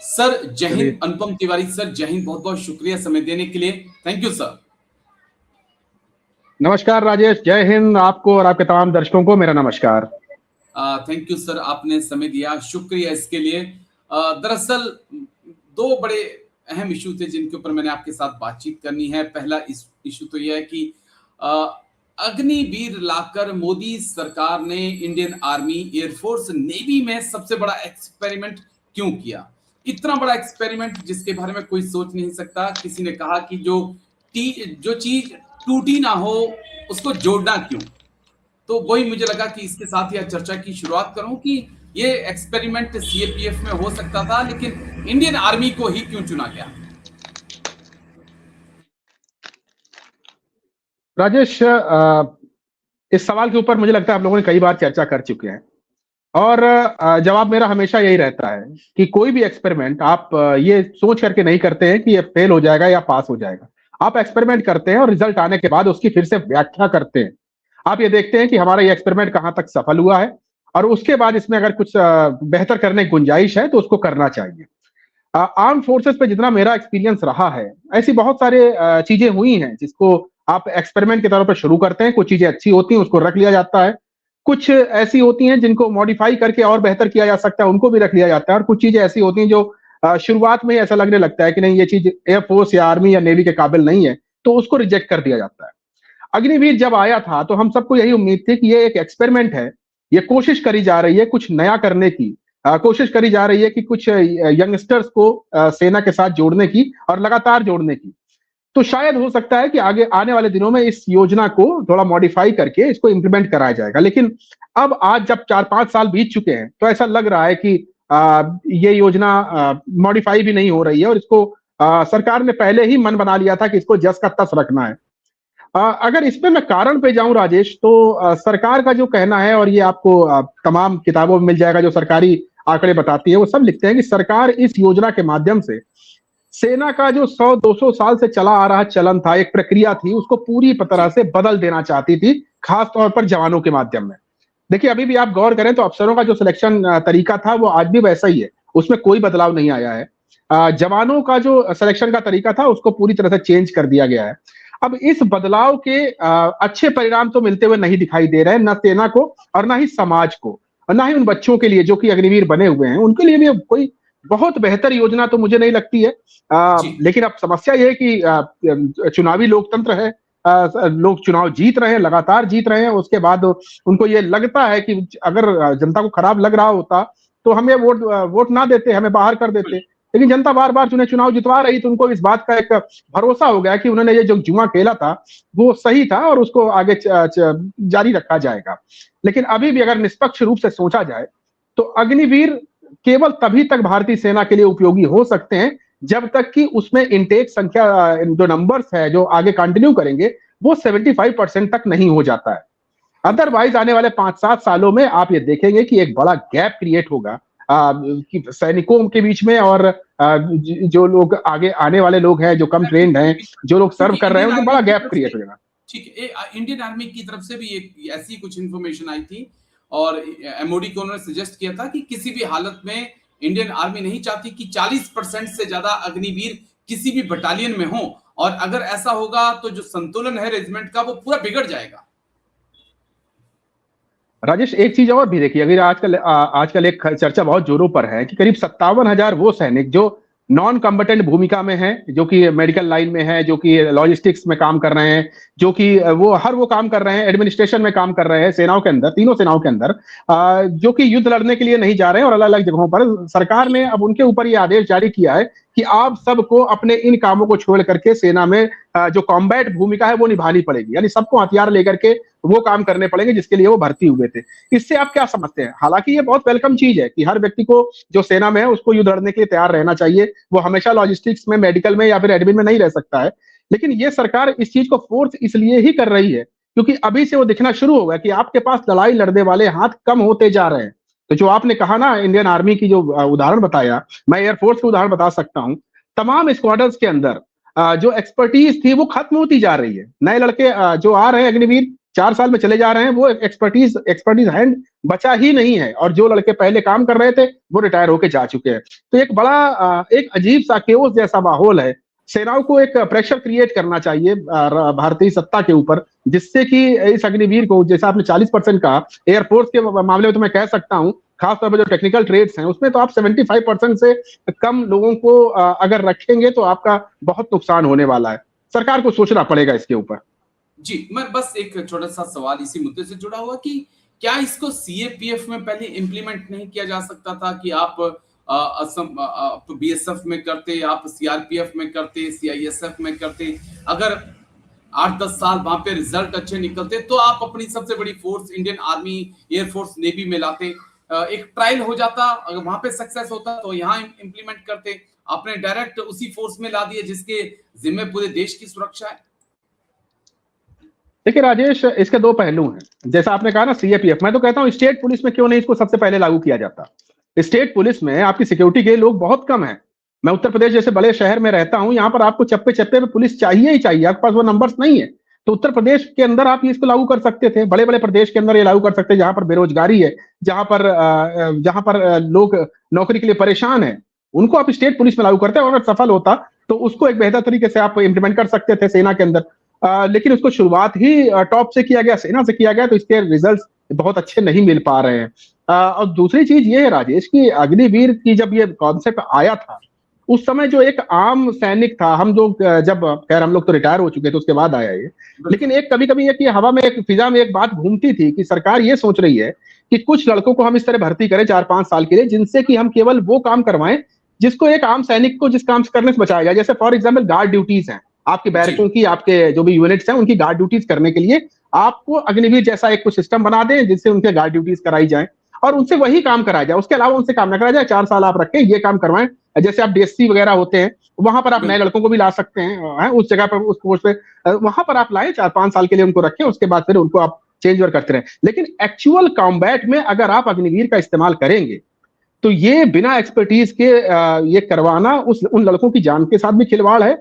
Sir जय चलिए। हिंद। अनुपम Tiwari sir, जय हिंद। बहुत बहुत शुक्रिया समय देने के लिए। Thank you sir. नमस्कार राजेश, जय हिंद आपको और आपके तमाम दर्शकों को मेरा नमस्कार। थैंक यू सर, आपने समय दिया, शुक्रिया इसके लिए। दरअसल दो बड़े अहम इशू थे जिनके ऊपर मैंने आपके साथ बातचीत करनी है। पहला इशू तो यह है कि अ, अग्निवीर लाकर मोदी सरकार ने इंडियन आर्मी, एयरफोर्स, नेवी में सबसे बड़ा एक्सपेरिमेंट क्यों किया। इतना बड़ा एक्सपेरिमेंट जिसके बारे में कोई सोच नहीं सकता। किसी ने कहा कि जो चीज टूटी ना हो उसको जोड़ना क्यों। तो वही मुझे लगा कि इसके साथ यह चर्चा की शुरुआत करूं कि ये एक्सपेरिमेंट सीएपीएफ में हो सकता था, लेकिन इंडियन आर्मी को ही क्यों चुना गया। राजेश, इस सवाल के ऊपर मुझे लगता है आप लोगों ने कई बार चर्चा कर चुके हैं और जवाब मेरा हमेशा यही रहता है कि कोई भी एक्सपेरिमेंट आप ये सोच करके नहीं करते हैं कि ये फेल हो जाएगा या पास हो जाएगा। आप एक्सपेरिमेंट करते हैं और रिजल्ट आने के बाद उसकी फिर से व्याख्या करते हैं। आप ये देखते हैं कि हमारा ये एक्सपेरिमेंट कहाँ तक सफल हुआ है और उसके बाद इसमें अगर कुछ बेहतर करने की गुंजाइश है तो उसको करना चाहिए। आर्म फोर्सेस पे जितना मेरा एक्सपीरियंस रहा है, ऐसी बहुत सारे चीजें हुई हैं जिसको आप एक्सपेरिमेंट के तौर पर शुरू करते हैं। कुछ चीजें अच्छी होती हैं, उसको रख लिया जाता है। कुछ ऐसी होती हैं जिनको मॉडिफाई करके और बेहतर किया जा सकता है, उनको भी रख लिया जाता है। और कुछ चीजें ऐसी होती हैं जो शुरुआत में ही ऐसा लगने लगता है कि नहीं, ये चीज एयरफोर्स या आर्मी या नेवी के काबिल नहीं है, तो उसको रिजेक्ट कर दिया जाता है। अग्निवीर जब आया था तो हम सबको यही उम्मीद थी कि ये एक एक्सपेरिमेंट है, ये कोशिश करी जा रही है कुछ नया करने की। कोशिश करी जा रही है कि कुछ यंगस्टर्स को सेना के साथ जोड़ने की और लगातार जोड़ने की। तो शायद हो सकता है कि आगे आने वाले दिनों में इस योजना को थोड़ा मॉडिफाई करके इसको इंप्लीमेंट कराया जाएगा। लेकिन अब आज जब 4-5 साल बीत चुके हैं तो ऐसा लग रहा है कि ये योजना मॉडिफाई भी नहीं हो रही है और इसको सरकार ने पहले ही मन बना लिया था कि इसको जस का तस रखना है। अगर इसमें मैं कारण पे जाऊं राजेश, तो सरकार का जो कहना है, और ये आपको तमाम किताबों में मिल जाएगा जो सरकारी आंकड़े बताती है, वो सब लिखते हैं कि सरकार इस योजना के माध्यम से सेना का जो 100-200 साल से चला आ रहा चलन था, एक प्रक्रिया थी, उसको पूरी तरह जी से बदल देना चाहती थी, खास तौर पर जवानों के माध्यम में। देखिए, अभी भी आप गौर करें तो अफसरों का जो सिलेक्शन तरीका था वो आज भी वैसा ही है, उसमें कोई बदलाव नहीं आया है। जवानों का जो सिलेक्शन का तरीका था उसको पूरी तरह से चेंज कर दिया गया है। अब इस बदलाव के अच्छे परिणाम तो मिलते हुए नहीं दिखाई दे रहे हैं, न सेना को और ना ही समाज को, और ना ही उन बच्चों के लिए जो कि अग्निवीर बने हुए हैं, उनके लिए भी कोई बहुत बेहतर योजना तो मुझे नहीं लगती है। जी लेकिन अब समस्या यह है कि चुनावी लोकतंत्र है। लोग चुनाव जीत रहे हैं, लगातार जीत रहे हैं, उसके बाद उनको ये लगता है कि अगर जनता को खराब लग रहा होता तो हमें वोट ना देते, हमें बाहर कर देते। लेकिन जनता बार बार चुनाव जितवा रही, तो उनको इस बात का एक भरोसा हो गया कि उन्होंने ये जो जुआ खेला था वो सही था और उसको आगे जारी रखा जाएगा। लेकिन अभी भी अगर निष्पक्ष रूप से सोचा जाए तो अग्निवीर केवल तभी तक भारतीय सेना के लिए उपयोगी हो सकते हैं जब तक कि उसमें इनटेक संख्या, जो नंबर्स है जो आगे कंटिन्यू करेंगे, वो 75% तक नहीं हो जाता है। अदरवाइज आने वाले 5-7 सालों में आप ये देखेंगे कि एक बड़ा गैप क्रिएट होगा कि सैनिकों के बीच में और जो लोग आगे आने वाले लोग हैं, जो कम ट्रेंड हैं, जो लोग सर्व क्योंकि कर रहे हैं, इंडियन उनमें आर्मी बड़ा की गैप तरफ से, क्रिएट हो जाएगा। ठीक है, इंडियन आर्मी की तरफ से भी एक ऐसी कुछ इंफॉर्मेशन आई थी और एमओडी को उन्होंने सजेस्ट किया था कि किसी भी हालत में इंडियन आर्मी नहीं चाहती कि 40% से ज्यादा अग्निवीर किसी भी बटालियन में हो, और अगर ऐसा होगा तो जो संतुलन है रेजिमेंट का वो पूरा बिगड़ जाएगा। राजेश, एक चीज और भी देखिए, अगर आजकल एक चर्चा बहुत जोरों पर है कि करीब 57,000 वो सैनिक जो नॉन कम्बटेंट भूमिका में हैं, जो कि मेडिकल लाइन में है, जो कि लॉजिस्टिक्स में काम कर रहे हैं, जो कि वो काम कर रहे हैं, एडमिनिस्ट्रेशन में काम कर रहे हैं, सेनाओं के अंदर, तीनों सेनाओं के अंदर, जो कि युद्ध लड़ने के लिए नहीं जा रहे हैं और अलग अलग जगहों पर सरकार ने अब उनके ऊपर ये आदेश जारी किया है कि आप सबको अपने इन कामों को छोड़ करके सेना में जो कॉम्बैट भूमिका है वो निभानी पड़ेगी। यानी सबको हथियार लेकर के वो काम करने पड़ेंगे जिसके लिए वो भर्ती हुए थे। इससे आप क्या समझते हैं? हालांकि ये बहुत वेलकम चीज है कि हर व्यक्ति को जो सेना में है उसको युद्ध लड़ने के लिए तैयार रहना चाहिए। वो हमेशा लॉजिस्टिक्स में, मेडिकल में या फिर एडमिन में नहीं रह सकता है। लेकिन ये सरकार इस चीज को फोर्स इसलिए ही कर रही है क्योंकि अभी से वो दिखना शुरू होगा कि आपके पास लड़ाई लड़ने वाले हाथ कम होते जा रहे हैं। तो जो आपने कहा ना, इंडियन आर्मी की जो उदाहरण बताया, मैं एयरफोर्स का उदाहरण बता सकता हूं। तमाम स्क्वाड्रंस के अंदर जो एक्सपर्टीज थी वो खत्म होती जा रही है। नए लड़के जो आ रहे हैं अग्निवीर, 4 साल में चले जा रहे हैं, वो एक्सपर्टीज हैंड बचा ही नहीं है, और जो लड़के पहले काम कर रहे थे वो रिटायर होके जा चुके हैं। तो एक बड़ा एक अजीब सा केओस जैसा माहौल है। सेनाओं को एक प्रेशर क्रिएट करना चाहिए भारतीय सत्ता के ऊपर, जिससे कि इस अग्निवीर को, जैसा आपने 40% कहा, एयरफोर्स के मामले में तो मैं कह सकता हूं, खासतौर पर जो टेक्निकल ट्रेड्स हैं उसमें तो आप 75% से कम लोगों को अगर रखेंगे तो आपका बहुत नुकसान होने वाला है। सरकार को सोचना पड़ेगा इसके ऊपर। जी, मैं बस एक छोटा सा सवाल इसी मुद्दे से जुड़ा हुआ कि क्या इसको सीएपीएफ में पहले इंप्लीमेंट नहीं किया जा सकता था कि आप असम तो बीएसएफ में करते, आप सीआरपीएफ में करते, सीआईएसएफ में करते, अगर 8-10 साल वहां पे रिजल्ट अच्छे निकलते तो आप अपनी सबसे बड़ी force Indian army, air force, navy में लाते, एक ट्रायल हो जाता, अगर वहां पे सक्सेस होता तो यहाँ इंप्लीमेंट करते। आपने डायरेक्ट उसी फोर्स में ला दिए जिसके जिम्मे पूरे देश की सुरक्षा है। देखिए राजेश, इसके दो पहलू हैं। जैसा आपने कहा ना सीएपीएफ, मैं तो कहता हूं स्टेट पुलिस में क्यों नहीं इसको सबसे पहले लागू किया जाता। स्टेट पुलिस में आपकी सिक्योरिटी के लोग बहुत कम है। मैं उत्तर प्रदेश जैसे बड़े शहर में रहता हूं, यहाँ पर आपको चप्पे चप्पे पे पुलिस चाहिए ही चाहिए, आपके पास वो नंबर्स नहीं है। तो उत्तर प्रदेश के अंदर आप इसको लागू कर सकते थे, बड़े बड़े प्रदेश के अंदर ये लागू कर सकते, जहां पर बेरोजगारी है, जहां पर लोग नौकरी के लिए परेशान है, उनको आप स्टेट पुलिस में लागू करते हैं। और अगर सफल होता तो उसको एक बेहतर तरीके से आप इम्प्लीमेंट कर सकते थे सेना के अंदर। लेकिन उसको शुरुआत ही टॉप से किया गया, सेना से किया गया, तो इसके रिजल्ट्स बहुत अच्छे नहीं मिल पा रहे हैं। और दूसरी चीज ये है राजेश कि अग्निवीर की जब ये कॉन्सेप्ट आया था, उस समय जो एक आम सैनिक था, हम जो जब खैर हम लोग तो रिटायर हो चुके थे उसके बाद आया ये, लेकिन एक कभी कभी एक हवा में, एक फिजा में एक बात घूमती थी कि सरकार ये सोच रही है कि कुछ लड़कों को हम इस तरह भर्ती करें 4-5 साल के लिए, जिनसे कि हम केवल वो काम करवाएं जिसको एक आम सैनिक को जिस काम करने से बचाया जाए। जैसे फॉर एग्जाम्पल गार्ड ड्यूटीज हैं, आपके बैरकों की, आपके जो भी यूनिट्स हैं उनकी गार्ड ड्यूटीज करने के लिए आपको अग्निवीर जैसा एक कुछ सिस्टम बना दें जिससे उनके गार्ड ड्यूटीज कराई जाए और उनसे वही काम कराया जाए, उसके अलावा उनसे काम ना कराया जाए। 4 साल आप रखें, ये काम करवाएं। जैसे आप डीएससी वगैरह होते हैं, वहां पर आप नए लड़कों को भी ला सकते हैं, उस जगह पर, उस पोस्ट पे वहां पर आप लाए, 4-5 साल के लिए उनको रखें, उसके बाद फिर उनको आप चेंज ओवर करते रहें। लेकिन एक्चुअल कॉम्बैट में अगर आप अग्निवीर का इस्तेमाल करेंगे तो ये बिना एक्सपर्टीज के ये करवाना उन लड़कों की जान के साथ भी खिलवाड़ है